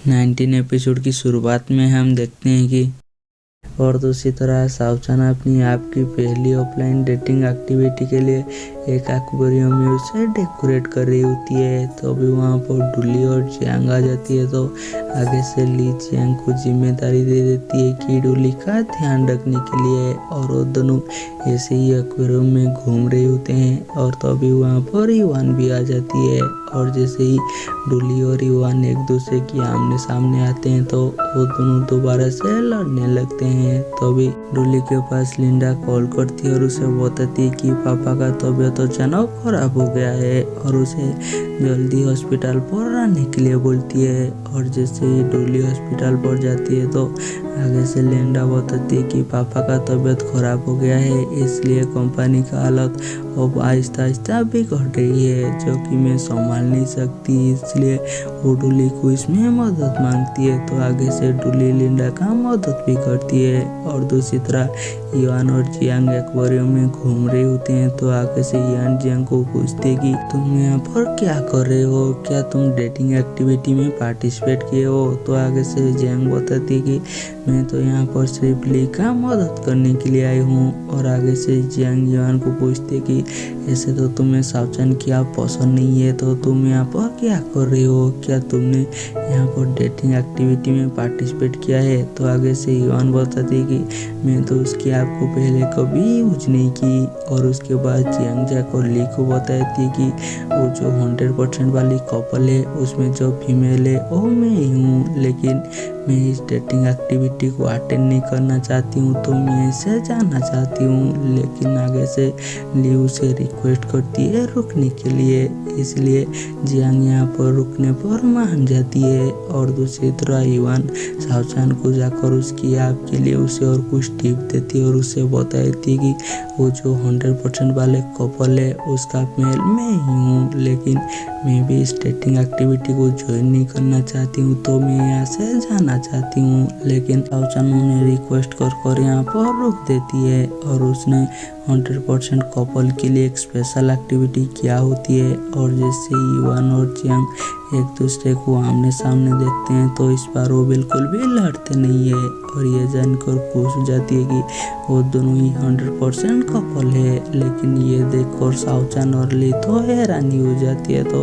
19 episode की शुरुआत में हम देखते हैं कि और दूसरी तरह शाओचान अपनी आप की पहली ऑफलाइन डेटिंग एक्टिविटी के लिए एक एक्वेरियम में उसे डेकोरेट कर रही होती है। तो अभी वहाँ पर डुली और जियांग आ जाती है। तो आगे से ली जियांग को जिम्मेदारी दे देती है कि डुली का ध्यान रखने के लिए, और वो दोनों ऐसे ही एक्वेरियम में घूम रहे होते हैं। और तो अभी वहाँ पर युवान भी आ जाती है, और जैसे ही डुली और युवान एक दूसरे की आमने सामने आते हैं तो वो दोनों दोबारा से लड़ने लगते हैं। तो अभी डुली के पास लिंडा कॉल करती है और उसे बताती है कि पापा का तबीयत अचानक खराब हो गया है और उसे जल्दी हॉस्पिटल पर आने के लिए बोलती है। और जैसे ही डुली हॉस्पिटल पर जाती है तो आगे से लिंडा बताती है कि पापा का तबीयत खराब हो गया है, इसलिए कंपनी का हालत अब आहिस्ता आहिस्ता बिगड़ रही है, जो कि मैं संभाल नहीं सकती, इसलिए वो डुली को इसमें मदद मांगती है। तो आगे से डुली लिंडा का मदद भी करती है। और दूसरी तरह युआन और जियांग एक्वेरियम में घूम रहे होते हैं। तो आगे से युआन जियांग को पूछते कि तुम यहाँ पर क्या कर रहे हो, क्या तुम डेटिंग एक्टिविटी में पार्टिसिपेट किए हो। तो आगे से जियांग बताती कि मैं तो यहाँ पर सिर्फ ली का मदद करने के लिए आई हूँ। और आगे से जियांग युआन को पूछते कि ऐसे तो तुम्हें शाओचान की आप पसंद नहीं है, तो तुम यहाँ पर क्या कर रहे हो, क्या तुमने यहाँ पर डेटिंग एक्टिविटी में पार्टिसिपेट किया है। तो आगे से युआन बताती कि मैं तो उसकी आपको पहले कभी यूज नहीं की। और उसके बाद जियांग जाकर ली को बताती कि वो जो 100% वाली कपल है उसमें जो फीमेल है वो मैं ही हूँ, लेकिन मैं इस डेटिंग एक्टिविटी को अटेंड नहीं करना चाहती हूँ, तो मैं इसे जाना चाहती हूँ। लेकिन आगे से ली उसे रिक्वेस्ट करती है रुकने के लिए, इसलिए जियांग यहाँ पर रुकने पर मान जाती है। और दूसरी तरह युआन शाओचान को जाकर उसकी आप के लिए उसे और कुछ टिप देती है और उसे बताती कि वो जो 100% वाले कपल है उसका मेल मैं ही हूँ, लेकिन मैं भी इस डेटिंग एक्टिविटी को ज्वाइन नहीं करना चाहती हूँ, तो मैं यहाँ से जाना चाहती हूँ। लेकिन शाओचान उन्हें रिक्वेस्ट कर यहाँ पर रोक देती है। और उसने 100% कपल के लिए एक स्पेशल एक्टिविटी क्या होती है। और जैसे युआन और जियांग एक दूसरे को आमने सामने देखते हैं तो इस बार वो बिल्कुल भी लड़ते नहीं है, और ये जानकर खुश हो जाती है कि वो दोनों ही 100% कपल है। लेकिन ये देखकर शाओचान और ली तो हैरानी हो जाती है। तो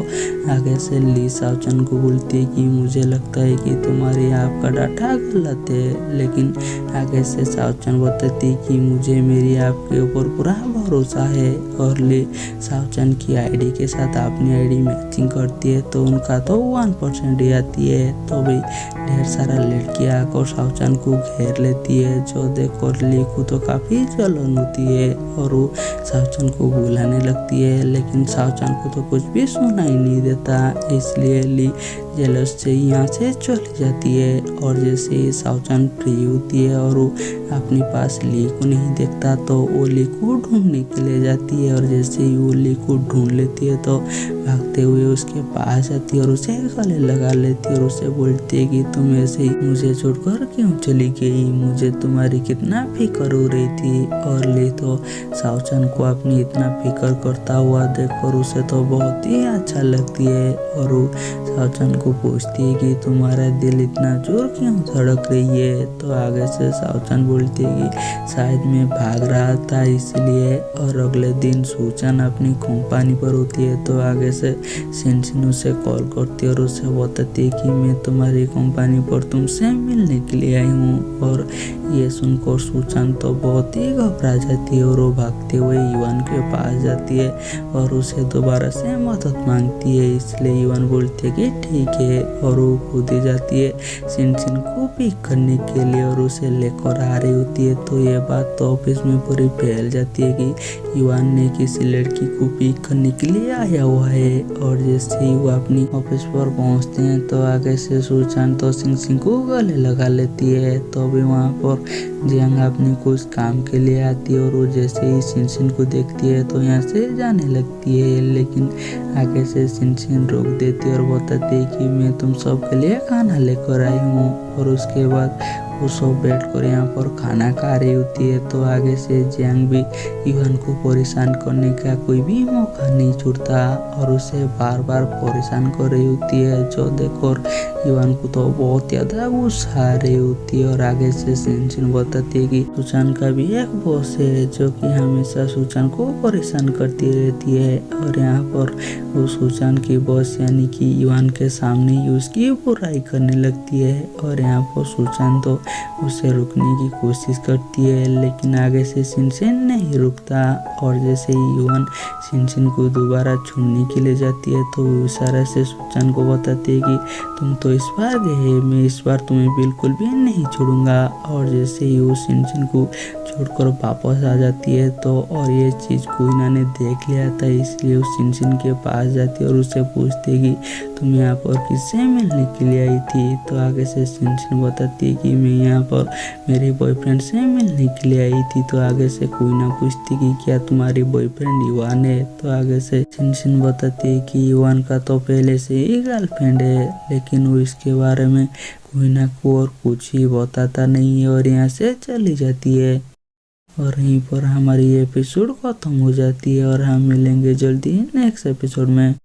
आगे से ली शाओचान को बोलती है कि मुझे लगता है कि तुम्हारे आपका डाटा गलत है। लेकिन आगे से शाओचान बताती है कि मुझे मेरी आपके ऊपर पूरा भरोसा है। और ली शाओचान की आईडी के साथ अपनी आईडी मैचिंग करती है तो उनका तो 1% ही आती है। तो भी ढेर सारा लड़कियां आकर शाओचान को घेर लेती है, जो देखकर ली को तो काफी जलन होती है और वो शाओचान को बुलाने लगती है। लेकिन शाओचान को तो कुछ भी सुनाई नहीं देता, इसलिए ली जेलस से यहाँ से चली जाती है। और जैसे ही शाओचान फ्री होती है और वो अपने पास ली को नहीं देखता तो वो ली को ढूंढने के लिए जाती है। और जैसे ही वो ली को ढूंढ लेती है तो भागते हुए उसके पास जाती है और उसे गले लगा लेती है और उसे बोलती है कि तुम ऐसे ही मुझे छोड़कर क्यों चली गई, मुझे तुम्हारी कितना फिक्र हो रही थी। और ली तो शाओचान को अपनी इतना फिक्र करता हुआ देखकर उसे तो बहुत ही अच्छा लगती है। और वो शाओचान को पूछती है कि तुम्हारा दिल इतना जोर क्यों धड़क रही है। तो आगे से शाओचान बोलती है कि शायद मैं भाग रहा था इसलिए। और अगले दिन शाओचान अपनी कंपनी पर होती है तो आगे से शिनशिन उसे कॉल करती है और उसे बताती है कि मैं तुम्हारी कंपनी पर तुमसे मिलने के लिए आई हूँ। और ये सुनकर शाओचान तो बहुत ही घबरा जाती है और वो भागते हुए युआन के पास जाती है और उसे दोबारा से मदद मांगती है। इसलिए युआन बोलती है कि ठीक है, और वो कूद जाती है शिनशिन को पिक करने के लिए और उसे लेकर आ रही होती है। तो ये बात तो ऑफिस में पूरी फैल जाती है कि युआन ने किसी लड़की को पिक करने के लिए आया हुआ है। और जैसे ही वो अपनी ऑफिस पर पहुंचते हैं तो आगे से शाओचान तो शिनशिन को गले लगा लेती है। तो अभी वहाँ पर जियांग अपने कुछ काम के लिए आती है और वो जैसे ही शिनशिन को देखती है तो यहाँ से जाने लगती है। लेकिन आगे से शिनशिन रोक देती है और बताती है कि मैं तुम सब के लिए खाना लेकर आई हूँ। और उसके बाद वो सब बैठकर यहाँ पर खाना खा रही होती है। तो आगे से जियांग भी युआन को परेशान करने का कोई भी मौका नहीं छोड़ता और उसे बार बार परेशान कर रही होती है, जो देखकर युवान को तो बहुत याद है, वो सारे होती है। और आगे से सिंचन बताती है कि सुचान का भी एक बॉस है जो कि हमेशा सुचान को परेशान करती रहती है। और यहाँ पर वो सुचान की बॉस यानी कि युवान के सामने ही उसकी बुराई करने लगती है। और यहाँ पर सुचान तो उसे रुकने की कोशिश करती है, लेकिन आगे से सिंचन नहीं रुकता। और जैसे ही युवान सिंचन को दोबारा छोड़ने के लिए जाती है तो वो इशारे से सुचान को बताती है कि तुम तो इस बार गए, मैं इस बार तुम्हें बिल्कुल भी नहीं छोड़ूंगा। और जैसे ही वो सिंचन को छोड़कर वापस आ जाती है तो और ये चीज़ कोइना ने देख लिया था, इसलिए वो सिंचन के पास जाती है और उससे पूछती है कि तुम यहाँ पर किससे मिलने के लिए आई थी। तो आगे से सिंचन बताती है कि मैं यहाँ पर मेरे बॉयफ्रेंड से मिलने के लिए आई थी। तो आगे से कोइना पूछती कि क्या तुम्हारी बॉयफ्रेंड युवान है। तो आगे से सिंचन बताती है कि युवान का तो पहले से ही गर्लफ्रेंड है, लेकिन वो इसके बारे में कोइना को और कुछ ही बताता नहीं है और यहाँ से चली जाती है। और यहीं पर हमारी एपिसोड खत्म हो जाती है और हम मिलेंगे जल्दी नेक्स्ट एपिसोड में।